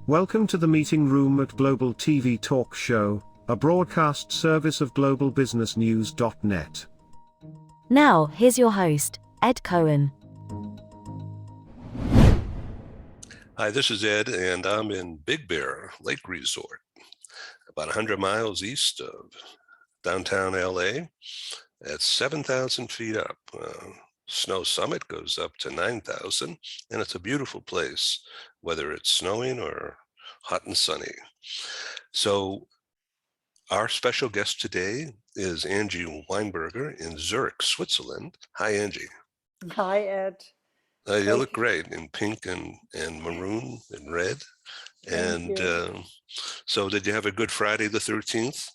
Welcome to the meeting room at Global TV Talk Show, a broadcast service of globalbusinessnews.net. Now, here's your host, Ed Cohen. Hi, this is Ed, and I'm in Big Bear Lake Resort, about 100 miles east of downtown LA at 7,000 feet up. Snow summit goes up to 9,000, and it's a beautiful place, whether it's snowing or hot and sunny. So our special guest today is Angie Weinberger in Zurich, Switzerland. Hi, Angie. Hi, Ed. You look great in pink and maroon and red. Thank you. So did you have a good Friday the 13th?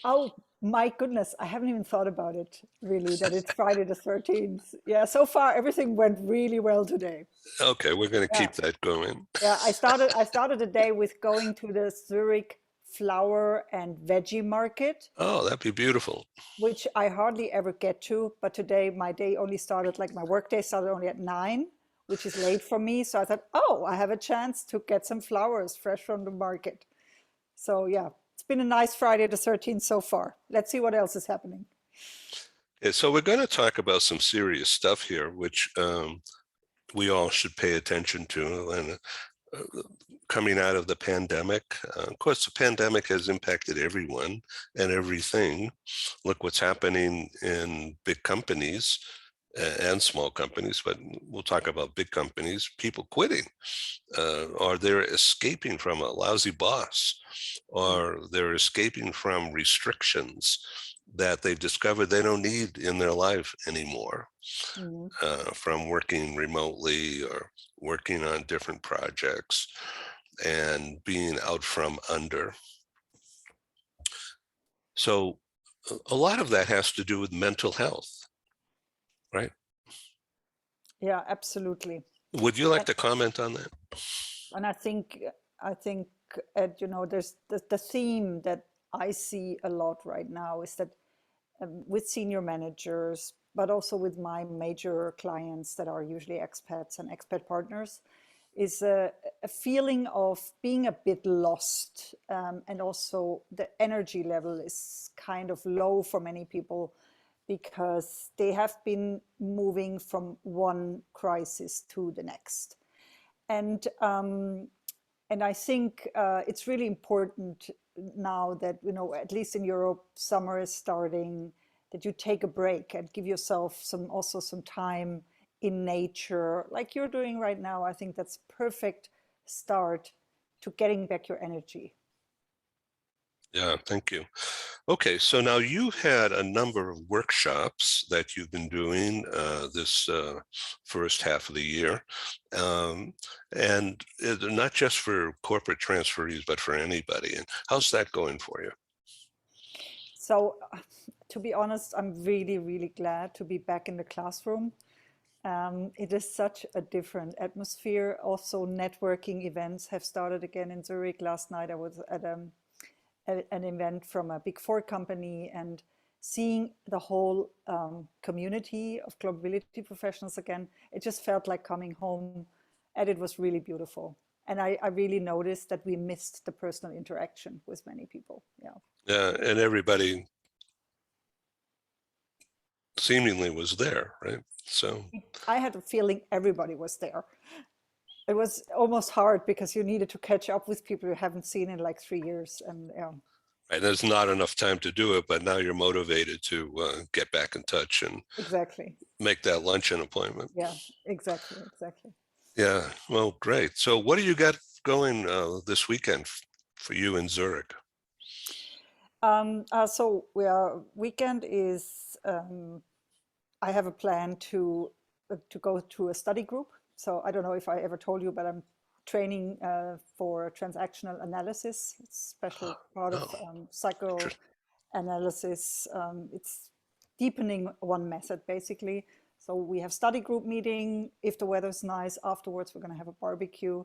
Oh, my goodness. I haven't even thought about it, really, that it's Friday the 13th. Yeah, so far, everything went really well today. Okay, we're going to keep that going. Yeah, I started the day with going to the Zurich flower and veggie market. Oh, that'd be beautiful. Which I hardly ever get to, but today my day only started, my work day started only at 9, which is late for me. So I thought, oh, I have a chance to get some flowers fresh from the market. So yeah, it's been a nice Friday the 13th so far. Let's see what else is happening. Yeah, so we're going to talk about some serious stuff here, which we all should pay attention to. And coming out of the pandemic, of course, the pandemic has impacted everyone and everything. Look what's happening in big companies and small companies, but we'll talk about big companies, people quitting, or they're escaping from a lousy boss, or they're escaping from restrictions that they've discovered they don't need in their life anymore, from working remotely or working on different projects and being out from under. So a lot of that has to do with mental health, right? Yeah, absolutely. Would you like to comment on that? And I think, Ed, there's the theme that I see a lot right now is that with senior managers, but also with my major clients that are usually expats and expat partners, is a feeling of being a bit lost. And also the energy level is kind of low for many people because they have been moving from one crisis to the next. And I think it's really important now that, at least in Europe, summer is starting, that you take a break and give yourself some time in nature, like you're doing right now. I think that's perfect start to getting back your energy. Yeah, thank you. Okay, so now you had a number of workshops that you've been doing this first half of the year, and not just for corporate transferees, but for anybody. And how's that going for you? So, to be honest, I'm really, really glad to be back in the classroom. It is such a different atmosphere. Also, networking events have started again in Zurich. Last night I was at an event from a Big Four company, and seeing the whole community of globability professionals again, it just felt like coming home, and it was really beautiful. And I really noticed that we missed the personal interaction with many people. Yeah, and everybody seemingly was there, right? So I had a feeling everybody was there. It was almost hard because you needed to catch up with people you haven't seen in like 3 years. And right, there's not enough time to do it, but now you're motivated to get back in touch and exactly make that luncheon appointment. Yeah, exactly. Yeah, well, great. So what do you got going this weekend for you in Zurich? So weekend is, I have a plan to go to a study group. So I don't know if I ever told you, but I'm training for transactional analysis. It's a special part of psychoanalysis. It's deepening one method, basically. So we have study group meeting. If the weather's nice, afterwards we're going to have a barbecue.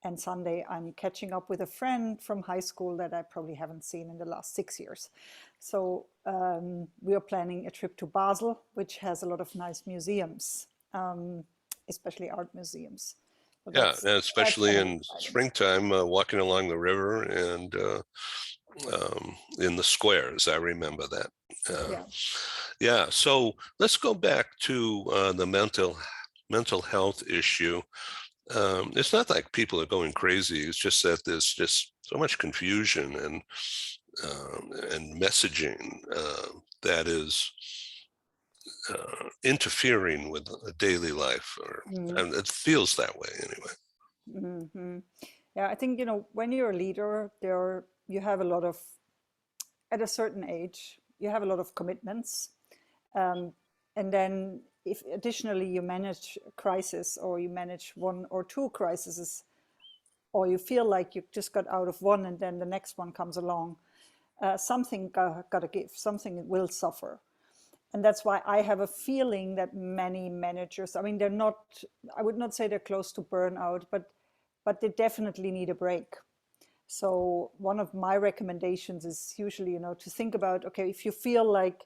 And Sunday, I'm catching up with a friend from high school that I probably haven't seen in the last 6 years. So we are planning a trip to Basel, which has a lot of nice museums. especially art museums. So Yeah, that's and especially kind of in exciting. springtime, walking along the river and in the squares. I remember that. Yeah. Yeah, so let's go back to the mental health issue. It's not like people are going crazy. It's just that there's just so much confusion and messaging that is interfering with daily life, and it feels that way anyway. Hmm. Yeah, I think, when you're a leader, you have a lot of, at a certain age, you have a lot of commitments. And then if additionally you manage a crisis, or you manage one or two crises, or you feel like you just got out of one and then the next one comes along, something got to give, something will suffer. And that's why I have a feeling that many managers, I mean, I would not say they're close to burnout, but they definitely need a break. So one of my recommendations is usually, to think about, okay, if you feel like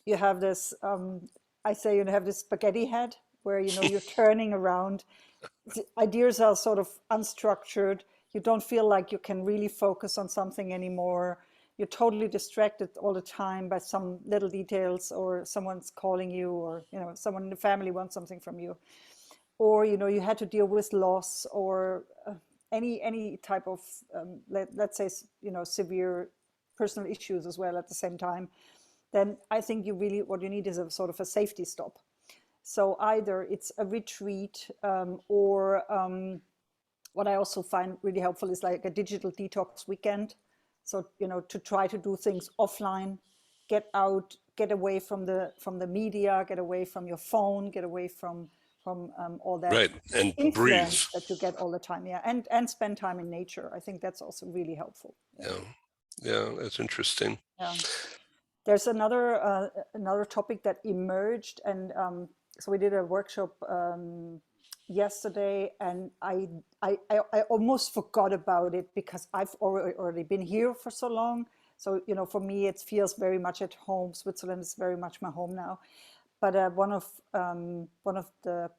you have this, I say you have this spaghetti head where, you're turning around, the ideas are sort of unstructured, you don't feel like you can really focus on something anymore, you're totally distracted all the time by some little details, or someone's calling you, or someone in the family wants something from you, or you had to deal with loss, or any type of let's say severe personal issues as well at the same time, then I think what you need is a sort of a safety stop. So either it's a retreat, or what I also find really helpful is like a digital detox weekend. So, to try to do things offline, get out, get away from the media, get away from your phone, get away from all that Right, and breathe. influence that you get all the time. Yeah, and spend time in nature. I think that's also really helpful. Yeah, that's interesting. Yeah. There's another topic that emerged, and so we did a workshop yesterday, and I almost forgot about it because I've already been here for so long. So for me, it feels very much at home. Switzerland is very much my home now. But one of the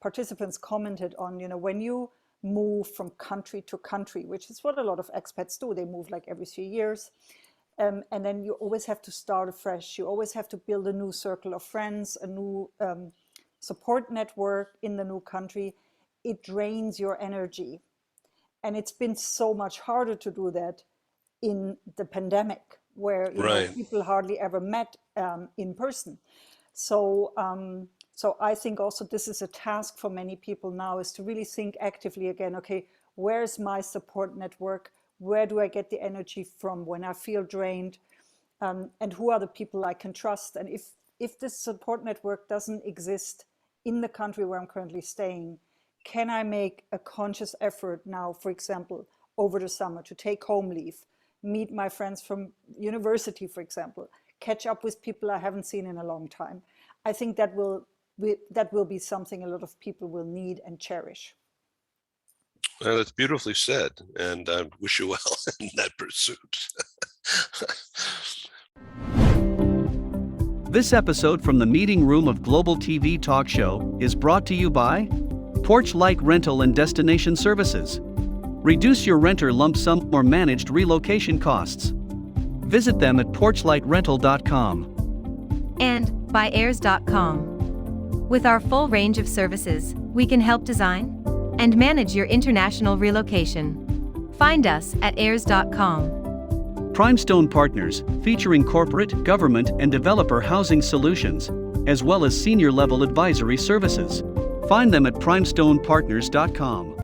participants commented on, when you move from country to country, which is what a lot of expats do. They move like every 3 years. And then you always have to start afresh. You always have to build a new circle of friends, a new support network in the new country. It drains your energy. And it's been so much harder to do that in the pandemic, where people hardly ever met in person. So I think also this is a task for many people now, is to really think actively again, okay, where's my support network? Where do I get the energy from when I feel drained? And who are the people I can trust? And if this support network doesn't exist in the country where I'm currently staying, can I make a conscious effort now, for example, over the summer, to take home leave, meet my friends from university, for example, catch up with people I haven't seen in a long time? I think that will be something a lot of people will need and cherish. Well, that's beautifully said, and I wish you well in that pursuit. This episode from the meeting room of Global TV Talk Show is brought to you by Porch Light Rental and Destination Services. Reduce your renter lump sum or managed relocation costs. Visit them at porchlightrental.com. And by airs.com. With our full range of services, we can help design and manage your international relocation. Find us at airs.com. Primestone Partners, featuring corporate, government, and developer housing solutions, as well as senior-level advisory services. Find them at primestonepartners.com.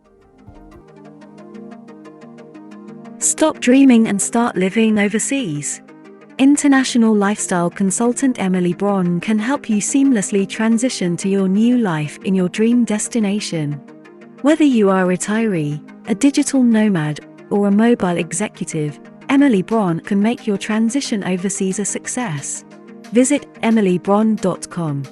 Stop dreaming and start living overseas. International lifestyle consultant Emily Braun can help you seamlessly transition to your new life in your dream destination. Whether you are a retiree, a digital nomad, or a mobile executive, Emily Braun can make your transition overseas a success. Visit emilybraun.com.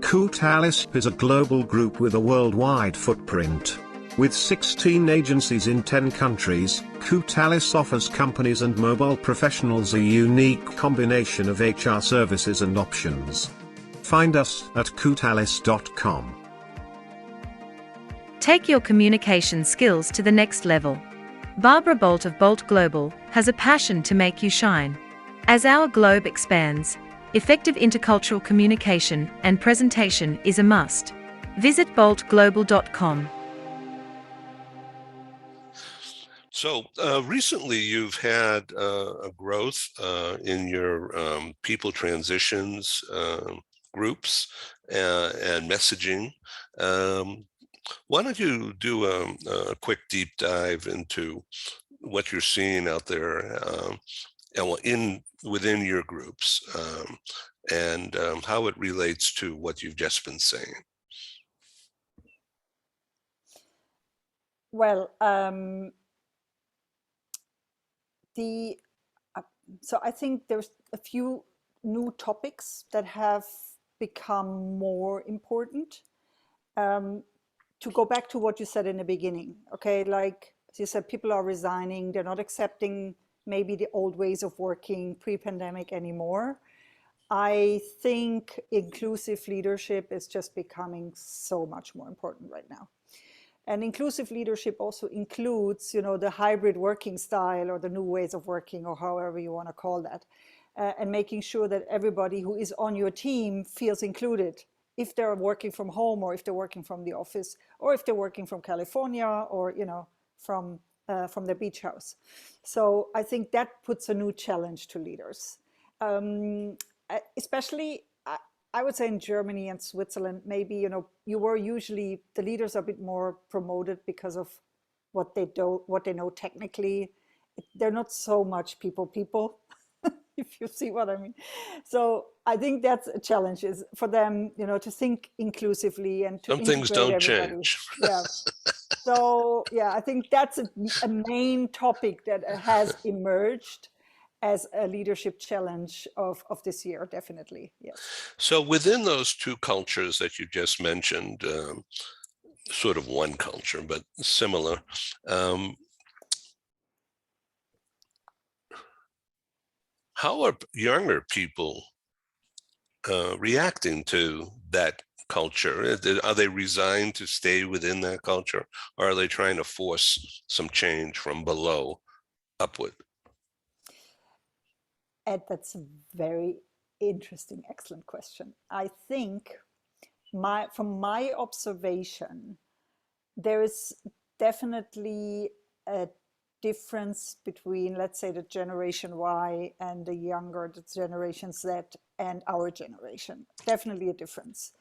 Coutalis is a global group with a worldwide footprint. With 16 agencies in 10 countries, Coutalis offers companies and mobile professionals a unique combination of HR services and options. Find us at kutalis.com. Take your communication skills to the next level. Barbara Bolt of Bolt Global has a passion to make you shine. As our globe expands, effective intercultural communication and presentation is a must. Visit boltglobal.com. So recently you've had a growth in your people transitions groups and messaging. Why don't you do a quick deep dive into what you're seeing out there within your groups and how it relates to what you've just been saying? Well, so I think there's a few new topics that have become more important. To go back to what you said in the beginning, okay, like as you said, people are resigning, they're not accepting maybe the old ways of working pre-pandemic anymore. I think inclusive leadership is just becoming so much more important right now. And inclusive leadership also includes, the hybrid working style or the new ways of working or however you want to call that, and making sure that everybody who is on your team feels included, if they're working from home or if they're working from the office or if they're working from California or, from their beach house. So I think that puts a new challenge to leaders, especially I would say in Germany and Switzerland, maybe, you were usually, the leaders are a bit more promoted because of what they know technically. They're not so much people, if you see what I mean. So I think that's a challenge is for them, to think inclusively and to Some things integrate don't everybody. change. Yeah. So yeah, I think that's a main topic that has emerged as a leadership challenge of this year, definitely, yes. So within those two cultures that you just mentioned, sort of one culture, but similar, how are younger people reacting to that culture? Are they resigned to stay within that culture, or are they trying to force some change from below upward? Ed, that's a very interesting, excellent question. I think from my observation, there is definitely a difference between, let's say, the Generation Y and the Generation Z and our generation. Definitely a difference.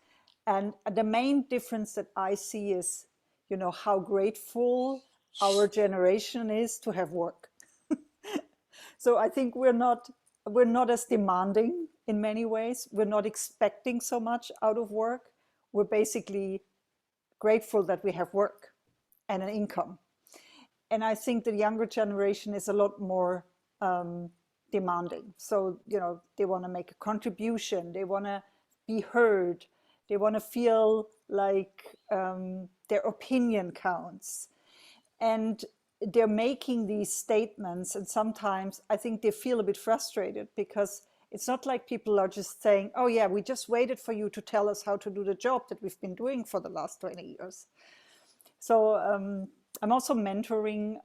And the main difference that I see is, how grateful our generation is to have work. So I think we're not as demanding in many ways. We're not expecting so much out of work. We're basically grateful that we have work and an income. And I think the younger generation is a lot more demanding. So, they want to make a contribution. They want to be heard. They want to feel like their opinion counts. And they're making these statements, and sometimes I think they feel a bit frustrated because it's not like people are just saying, oh yeah, we just waited for you to tell us how to do the job that we've been doing for the last 20 years. So I'm also mentoring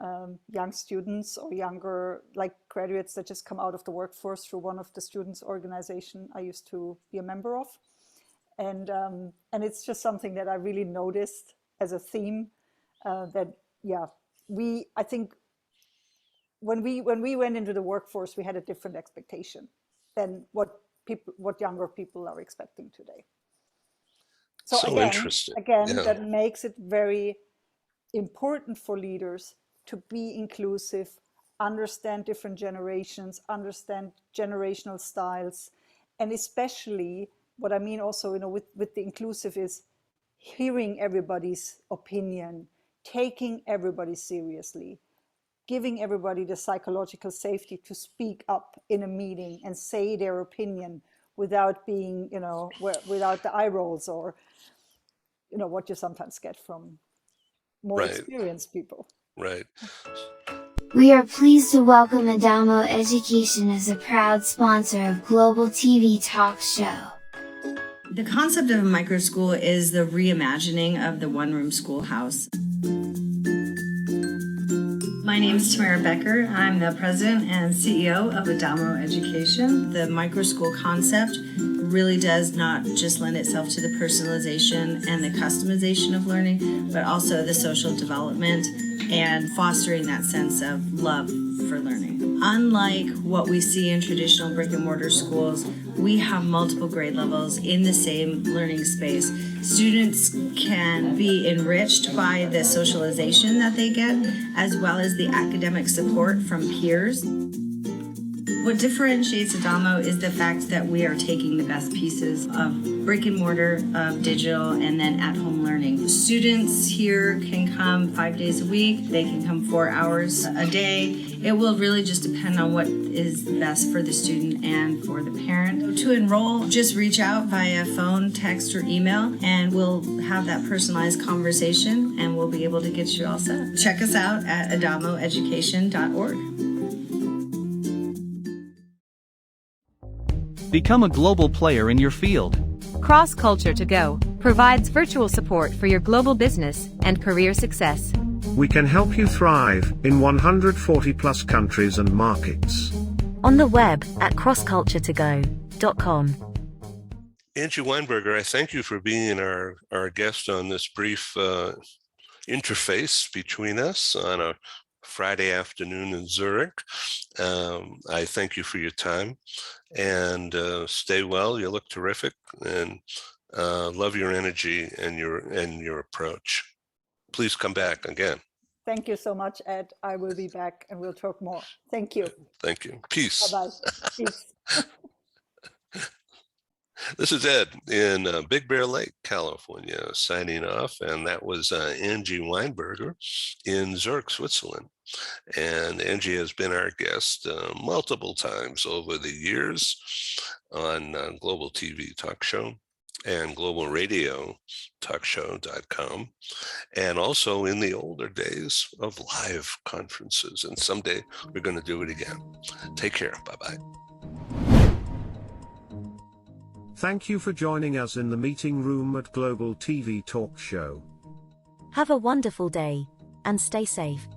young students or younger, like graduates that just come out of the workforce through one of the students' organization I used to be a member of. And it's just something that I really noticed as a theme that, yeah, I think when we went into the workforce, we had a different expectation than what younger people are expecting today. So interesting. Again, yeah. That makes it very important for leaders to be inclusive, understand different generations, understand generational styles, and especially what I mean also, with the inclusive is hearing everybody's opinion, taking everybody seriously, giving everybody the psychological safety to speak up in a meeting and say their opinion without being, without the eye rolls or, what you sometimes get from more experienced people. Right. We are pleased to welcome Adamo Education as a proud sponsor of Global TV Talk Show. The concept of a micro school is the reimagining of the one-room schoolhouse. My name is Tamara Becker. I'm the president and CEO of Adamo Education. The micro school concept really does not just lend itself to the personalization and the customization of learning, but also the social development and fostering that sense of love for learning. Unlike what we see in traditional brick and mortar schools, we have multiple grade levels in the same learning space. Students can be enriched by the socialization that they get, as well as the academic support from peers. What differentiates Adamo is the fact that we are taking the best pieces of brick and mortar, of digital, and then at-home learning. Students here can come 5 days a week. They can come 4 hours a day. It will really just depend on what is best for the student and for the parent. To enroll, just reach out via phone, text, or email, and we'll have that personalized conversation, and we'll be able to get you all set. Check us out at adamoeducation.org. Become a global player in your field. Cross Culture to Go provides virtual support for your global business and career success. We can help you thrive in 140 plus countries and markets. On the web at crossculturetogo.com. Angie Weinberger, I thank you for being our guest on this brief interface between us on a Friday afternoon in Zurich. I thank you for your time, and stay well. You look terrific, and love your energy and your approach. Please come back again. Thank you so much, Ed. I will be back and we'll talk more. Thank you. Thank you. Peace. Bye-bye. Peace. This is Ed in Big Bear Lake, California, signing off. And that was Angie Weinberger in Zurich, Switzerland. And Angie has been our guest multiple times over the years on Global TV Talk Show and Global Radio Talkshow.com, and also in the older days of live conferences. And someday we're going to do it again. Take care. Bye-bye. Thank you for joining us in the meeting room at Global TV Talk Show. Have a wonderful day, and stay safe.